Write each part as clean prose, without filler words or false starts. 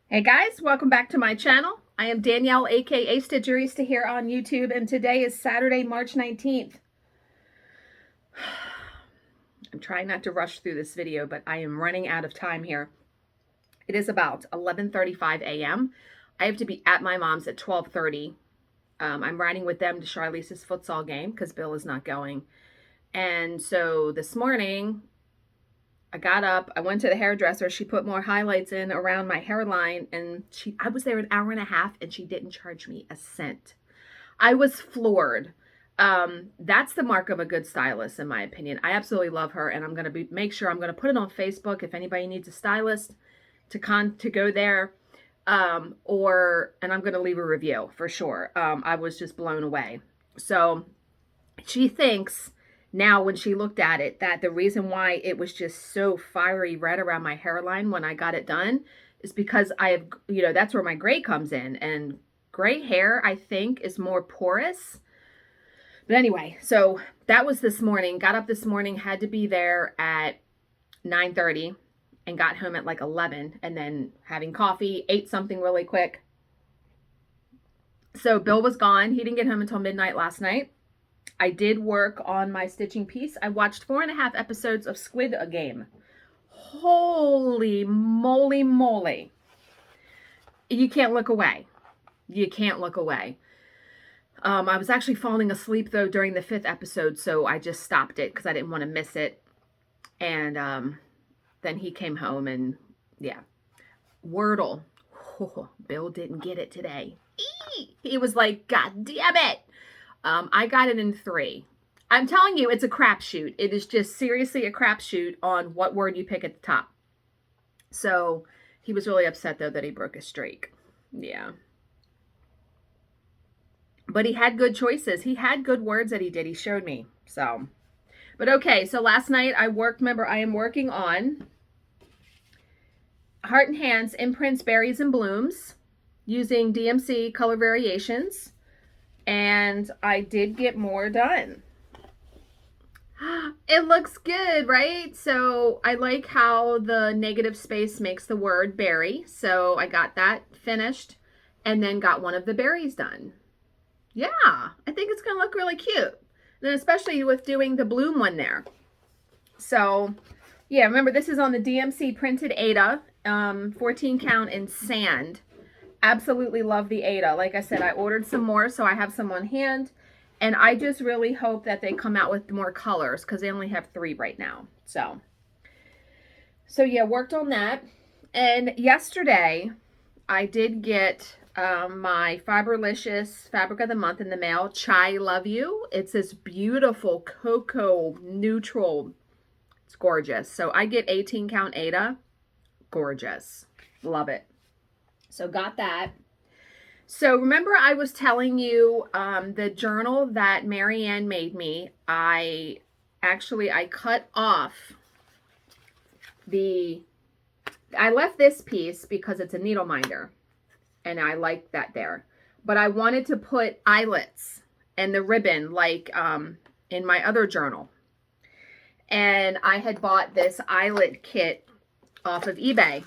Hey guys, welcome back to my channel. I am Danielle, aka Stitcherista, here on YouTube, and today is Saturday, March 19th. I'm trying not to rush through this video, but I am running out of time here. It is about 11:35 a.m. I have to be at my mom's at 12:30. I'm riding with them to Charlize's futsal game because Bill is not going. And so this morning, I got up, I went to the hairdresser, she put more highlights in around my hairline, and I was there an hour and a half and she didn't charge me a cent. I was floored. That's the mark of a good stylist, in my opinion. I absolutely love her, and I'm going to make sure I'm going to put it on Facebook if anybody needs a stylist to go there, and I'm going to leave a review for sure. I was just blown away. So she thinks now, when she looked at it, that the reason why it was just so fiery red around my hairline when I got it done is because I have, that's where my gray comes in. And gray hair, I think, is more porous. But anyway, so that was this morning. Got up this morning, had to be there at 9:30 and got home at like 11, and then having coffee, ate something really quick. So Bill was gone. He didn't get home until midnight last night. I did work on my stitching piece. I watched 4.5 episodes of Squid Game. Holy moly moly. You can't look away. You can't look away. I was actually falling asleep, though, during the 5th episode, so I just stopped it because I didn't want to miss it. And then he came home, and yeah. Wordle. Oh, Bill didn't get it today. He was like, God damn it. I got it in 3. I'm telling you, it's a crapshoot. It is just seriously a crapshoot on what word you pick at the top. So he was really upset, though, that he broke a streak. Yeah. But he had good choices. He had good words that he did. He showed me. So, but okay. So last night I worked, remember, I am working on Heart and Hands, Imprints, Berries and Blooms using DMC color variations. And I did get more done. It looks good, right? So I like how the negative space makes the word berry. So I got that finished and then got one of the berries done. Yeah, I think it's going to look really cute. And especially with doing the bloom one there. So yeah, remember this is on the DMC printed Aida, 14 count in sand. Absolutely love the Aida. Like I said, I ordered some more, so I have some on hand. And I just really hope that they come out with more colors because they only have 3 right now. So yeah, worked on that. And yesterday, I did get my Fiberlicious Fabric of the Month in the mail. Chai Love You. It's this beautiful cocoa neutral. It's gorgeous. So I get 18 count Aida. Gorgeous. Love it. So got that. So remember I was telling you the journal that Marianne made me. I cut off I left this piece because it's a needle minder. And I like that there. But I wanted to put eyelets and the ribbon like in my other journal. And I had bought this eyelet kit off of eBay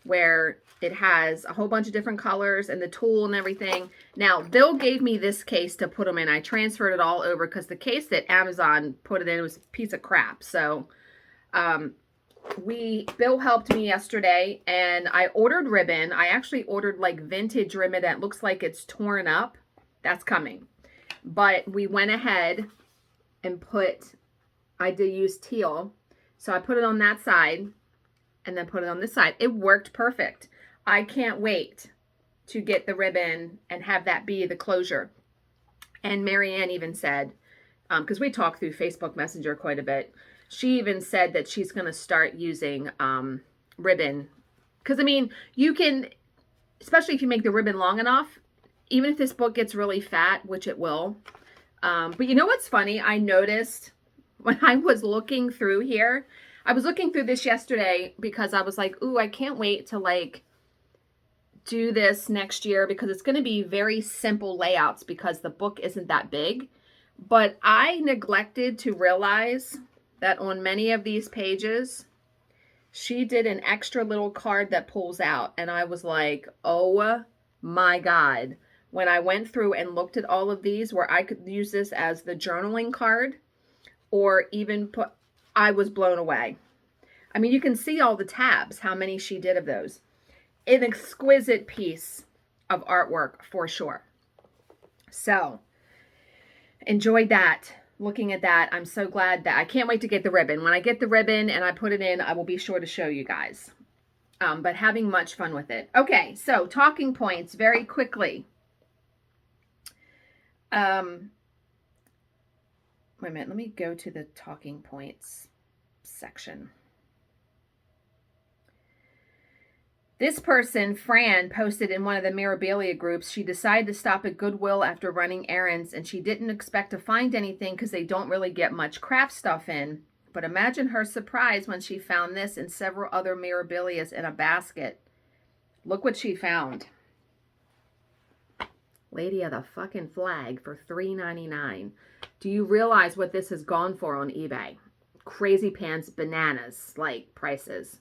where it has a whole bunch of different colors and the tool and everything. Now, Bill gave me this case to put them in. I transferred it all over because the case that Amazon put it in was a piece of crap. So, Bill helped me yesterday and I ordered ribbon. I actually ordered like vintage ribbon that looks like it's torn up. That's coming. But we went ahead and I did use teal. So I put it on that side and then put it on this side. It worked perfect. I can't wait to get the ribbon and have that be the closure. And Marianne even said, because we talk through Facebook Messenger quite a bit, she even said that she's going to start using ribbon. Because, I mean, you can, especially if you make the ribbon long enough, even if this book gets really fat, which it will. But you know what's funny? I noticed when I was looking through here, I was looking through this yesterday because I was like, ooh, I can't wait to like do this next year because it's going to be very simple layouts because the book isn't that big. But I neglected to realize that on many of these pages, She did an extra little card that pulls out, and I was like, oh my God. When I went through and looked at all of these where I could use this as the journaling card or even put, I was blown away. I mean, you can see all the tabs, how many she did of those. An exquisite piece of artwork for sure. So, enjoyed that. Looking at that, I'm so glad that I can't wait to get the ribbon. When I get the ribbon and I put it in, I will be sure to show you guys. But having much fun with it. Okay, so talking points very quickly. Wait a minute, let me go to the talking points section. This person, Fran, posted in one of the Mirabilia groups, she decided to stop at Goodwill after running errands, and she didn't expect to find anything because they don't really get much craft stuff in. But imagine her surprise when she found this and several other Mirabilias in a basket. Look what she found. Lady of the fucking Flag for $3.99. Do you realize what this has gone for on eBay? Crazy pants, bananas, like prices.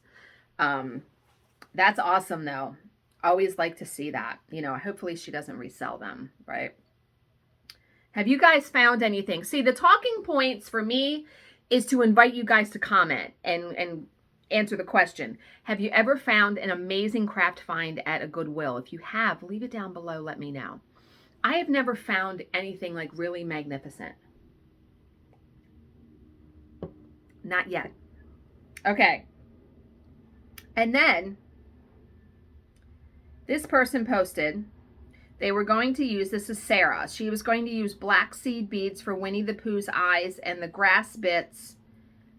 That's awesome, though. Always like to see that. You know, hopefully she doesn't resell them, right? Have you guys found anything? See, the talking points for me is to invite you guys to comment and answer the question. Have you ever found an amazing craft find at a Goodwill? If you have, leave it down below. Let me know. I have never found anything like really magnificent. Not yet. Okay. And then this person posted, they were going to use, this is Sarah, she was going to use black seed beads for Winnie the Pooh's eyes and the grass bits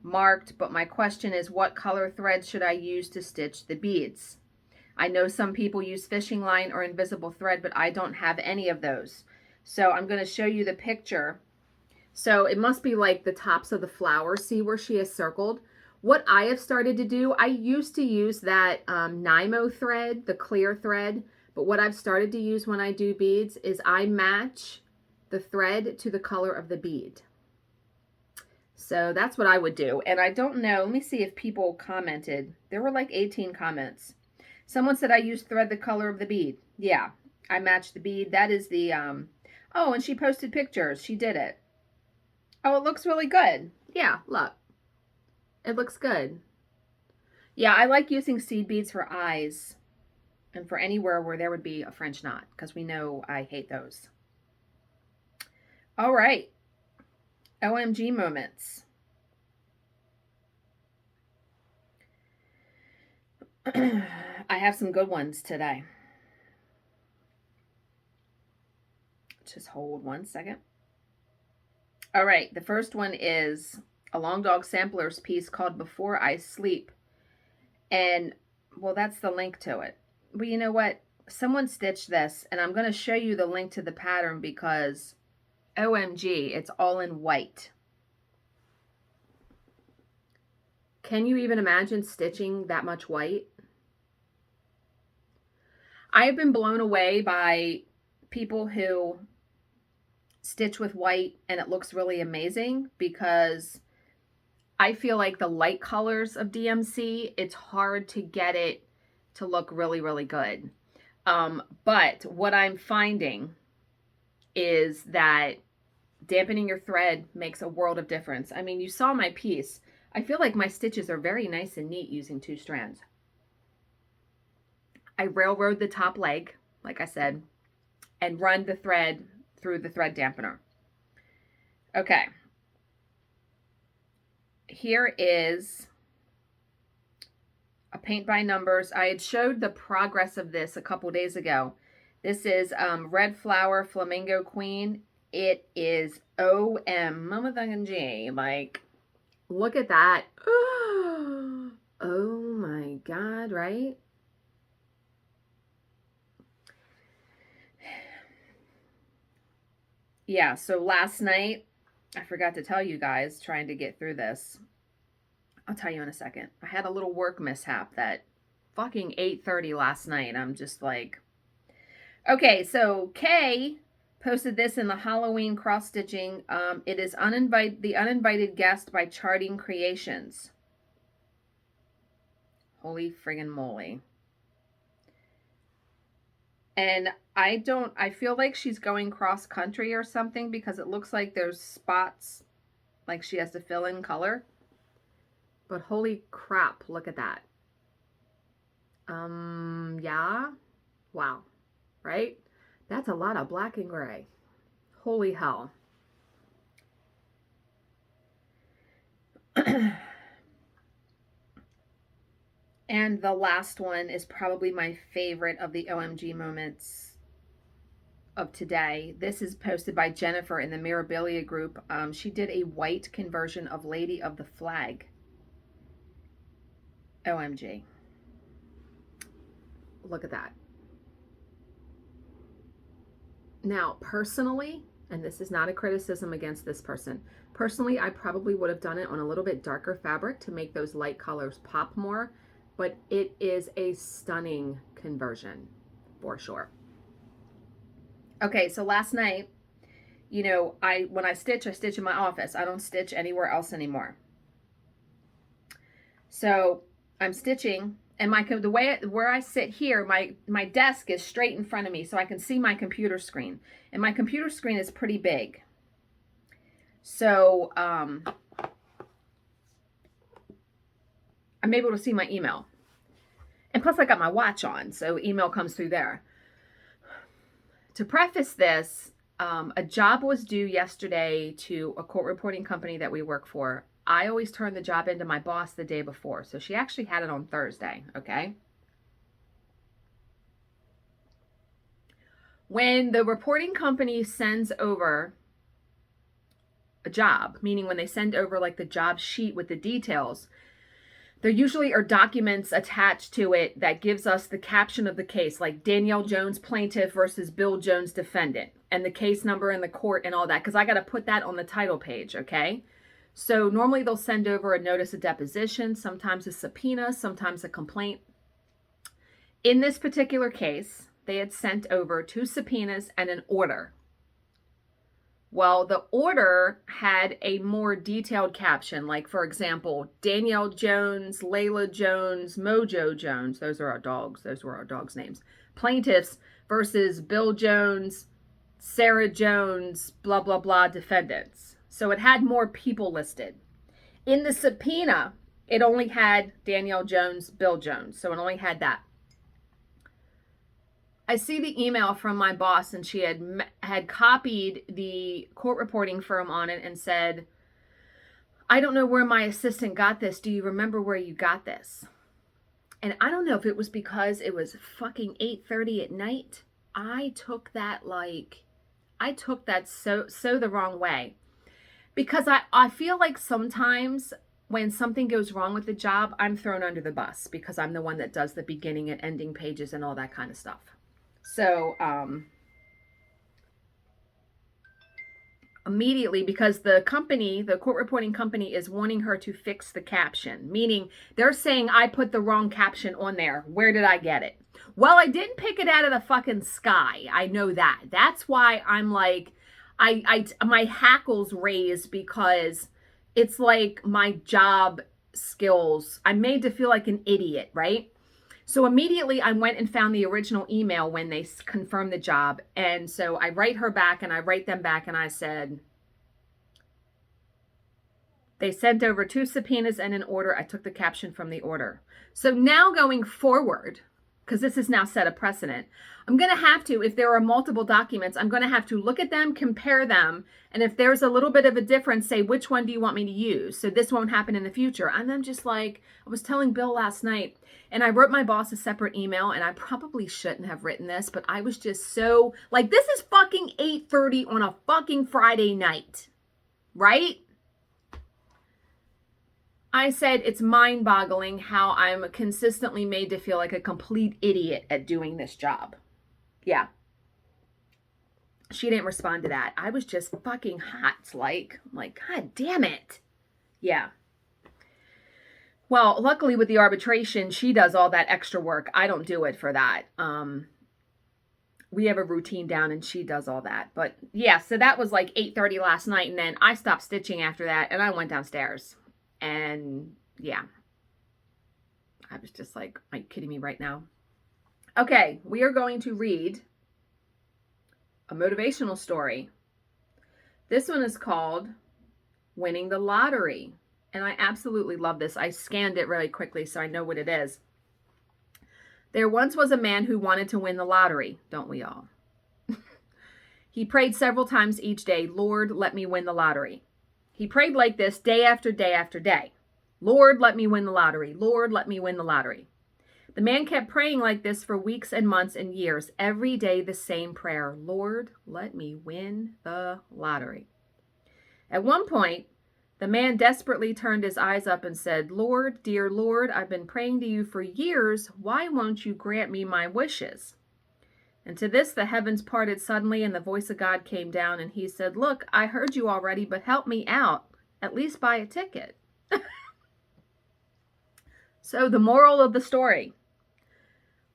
marked, but my question is, what color thread should I use to stitch the beads? I know some people use fishing line or invisible thread, but I don't have any of those. So I'm going to show you the picture. So it must be like the tops of the flowers. See where she has circled? What I have started to do, I used to use that Nymo thread, the clear thread, but what I've started to use when I do beads is I match the thread to the color of the bead. So that's what I would do. And I don't know, let me see if people commented. There were like 18 comments. Someone said I use thread the color of the bead. Yeah, I matched the bead. That is the, oh, and she posted pictures. She did it. Oh, it looks really good. Yeah, look. It looks good. Yeah, I like using seed beads for eyes and for anywhere where there would be a French knot, because we know I hate those. All right. OMG moments. I have some good ones today. Just hold one second. All right, the first one is a Long Dog Samplers piece called Before I Sleep. And, well, that's the link to it. But you know what? Someone stitched this, and I'm going to show you the link to the pattern because, OMG, it's all in white. Can you even imagine stitching that much white? I have been blown away by people who stitch with white and it looks really amazing, because I feel like the light colors of DMC, it's hard to get it to look really, really good. But what I'm finding is that dampening your thread makes a world of difference. I mean, you saw my piece. I feel like my stitches are very nice and neat using 2 strands. I railroad the top leg, like I said, and run the thread through the thread dampener. Okay. Here is a paint by numbers. I had showed the progress of this a couple days ago. This is Red Flower Flamingo Queen. It is OMG. Like, look at that. Oh my God, right? Yeah, so last night, I forgot to tell you guys, trying to get through this. I'll tell you in a second. I had a little work mishap that fucking 8:30 last night. I'm just like, okay, so Kay posted this in the Halloween cross stitching. It is The Uninvited Guest by Charting Creations. Holy friggin' moly. And I feel like she's going cross country or something because it looks like there's spots like she has to fill in color. But holy crap, look at that. Yeah. Wow. Right? That's a lot of black and gray. Holy hell. And the last one is probably my favorite of the OMG moments of today. This is posted by Jennifer in the Mirabilia group. She did a white conversion of Lady of the Flag. OMG. Look at that. Now, personally, and this is not a criticism against this person, personally, I probably would have done it on a little bit darker fabric to make those light colors pop more, but it is a stunning conversion for sure. Okay, so last night, you know, when I stitch in my office. I don't stitch anywhere else anymore. So I'm stitching, and where I sit here, my desk is straight in front of me, so I can see my computer screen, and my computer screen is pretty big. So I'm able to see my email, and plus I got my watch on, so email comes through there. To preface this, a job was due yesterday to a court reporting company that we work for. I always turn the job into my boss the day before. So she actually had it on Thursday, okay? When the reporting company sends over a job, meaning when they send over like the job sheet with the details, there usually are documents attached to it that gives us the caption of the case, like Danielle Jones plaintiff versus Bill Jones defendant, and the case number in the court and all that, because I got to put that on the title page, okay? So normally they'll send over a notice of deposition, sometimes a subpoena, sometimes a complaint. In this particular case, they had sent over 2 subpoenas and an order. Well, the order had a more detailed caption, like, for example, Danielle Jones, Layla Jones, Mojo Jones. Those are our dogs. Those were our dogs' names. Plaintiffs versus Bill Jones, Sarah Jones, blah, blah, blah, defendants. So it had more people listed. In the subpoena, it only had Danielle Jones, Bill Jones. So it only had that. I see the email from my boss, and she had copied the court reporting firm on it and said, I don't know where my assistant got this. Do you remember where you got this? And I don't know if it was because it was fucking 8:30 at night. I took that so the wrong way. Because I feel like sometimes when something goes wrong with the job, I'm thrown under the bus because I'm the one that does the beginning and ending pages and all that kind of stuff. So immediately, because the company, the court reporting company, is wanting her to fix the caption, meaning they're saying I put the wrong caption on there. Where did I get it? Well, I didn't pick it out of the fucking sky. I know that. That's why I'm like, my hackles raise, because it's like my job skills. I'm made to feel like an idiot, right? So immediately I went and found the original email when they confirmed the job. And so I write her back, and I write them back, and I said, they sent over 2 subpoenas and an order. I took the caption from the order. So now going forward, because this has now set a precedent, I'm going to have to, if there are multiple documents, I'm going to have to look at them, compare them, and if there's a little bit of a difference, say, which one do you want me to use? So this won't happen in the future. And I'm just like, I was telling Bill last night, and I wrote my boss a separate email, and I probably shouldn't have written this, but I was just so, like, this is fucking 8:30 on a fucking Friday night, right? I said it's mind-boggling how I'm consistently made to feel like a complete idiot at doing this job. Yeah. She didn't respond to that. I was just fucking hot. Like, God damn it. Yeah. Well, luckily with the arbitration, she does all that extra work. I don't do it for that. We have a routine down, and she does all that. But yeah, so that was like 8:30 last night, and then I stopped stitching after that, and I went downstairs. And yeah, I was just like, are you kidding me right now? Okay, we are going to read a motivational story. This one is called Winning the Lottery. And I absolutely love this. I scanned it really quickly so I know what it is. There once was a man who wanted to win the lottery, don't we all? He prayed several times each day, Lord, let me win the lottery. He prayed like this day after day after day. Lord, let me win the lottery. Lord, let me win the lottery. The man kept praying like this for weeks and months and years. Every day the same prayer. Lord, let me win the lottery. At one point, the man desperately turned his eyes up and said, Lord, dear Lord, I've been praying to you for years. Why won't you grant me my wishes? And to this, the heavens parted suddenly and the voice of God came down and he said, look, I heard you already, but help me out. At least buy a ticket. So the moral of the story.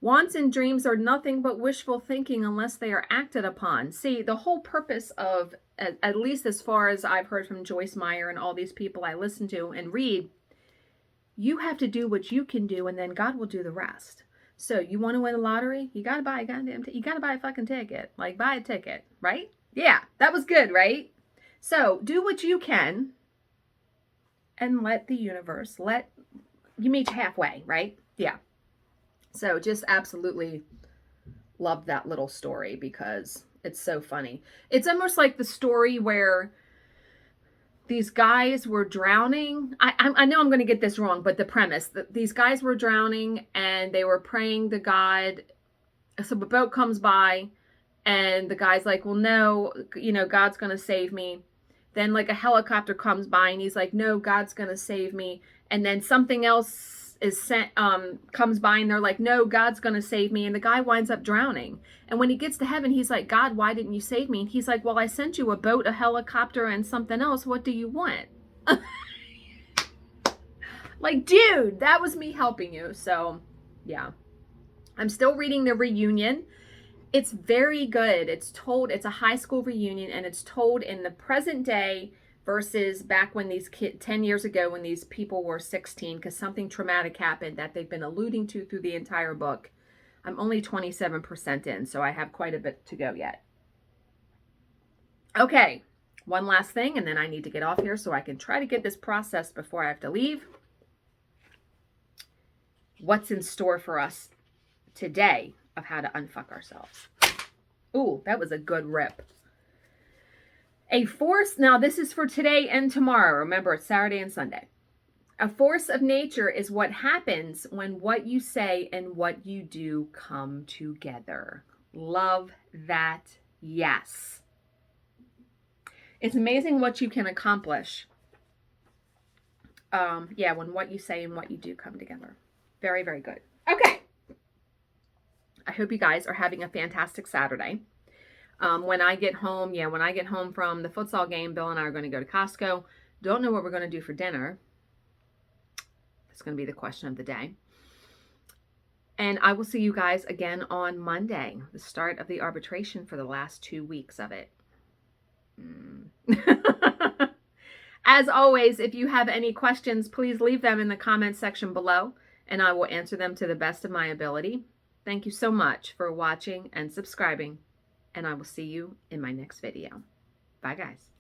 Wants and dreams are nothing but wishful thinking unless they are acted upon. See, the whole purpose of, at least as far as I've heard from Joyce Meyer and all these people I listen to and read, you have to do what you can do and then God will do the rest. So you want to win a lottery? You got to buy a goddamn you got to buy a fucking ticket. Like, buy a ticket, right? Yeah, that was good, right? So do what you can and let the universe, you meet halfway, right? Yeah. So just absolutely love that little story because it's so funny. It's almost like the story where these guys were drowning. I know I'm going to get this wrong, but the premise, these guys were drowning and they were praying to God. So a boat comes by and the guy's like, well, no, God's going to save me. Then like a helicopter comes by and he's like, no, God's going to save me. And then something else comes by and they're like, no, God's going to save me. And the guy winds up drowning. And when he gets to heaven, he's like, God, why didn't you save me? And he's like, well, I sent you a boat, a helicopter, and something else. What do you want? Like, dude, that was me helping you. So yeah, I'm still reading The Reunion. It's very good. It's a high school reunion and it's told in the present day versus back when these 10 years ago when these people were 16 because something traumatic happened that they've been alluding to through the entire book. I'm only 27% in, so I have quite a bit to go yet. Okay, one last thing, and then I need to get off here so I can try to get this processed before I have to leave. What's in store for us today of how to unfuck ourselves? Ooh, that was a good rip. A force, now this is for today and tomorrow. Remember, it's Saturday and Sunday. A force of nature is what happens when what you say and what you do come together. Love that. Yes. It's amazing what you can accomplish. When what you say and what you do come together. Very, very good. Okay. I hope you guys are having a fantastic Saturday. When I get home from the futsal game, Bill and I are going to go to Costco. Don't know what we're going to do for dinner. That's going to be the question of the day. And I will see you guys again on Monday, the start of the arbitration for the last 2 weeks of it. As always, if you have any questions, please leave them in the comment section below, and I will answer them to the best of my ability. Thank you so much for watching and subscribing, and I will see you in my next video. Bye, guys.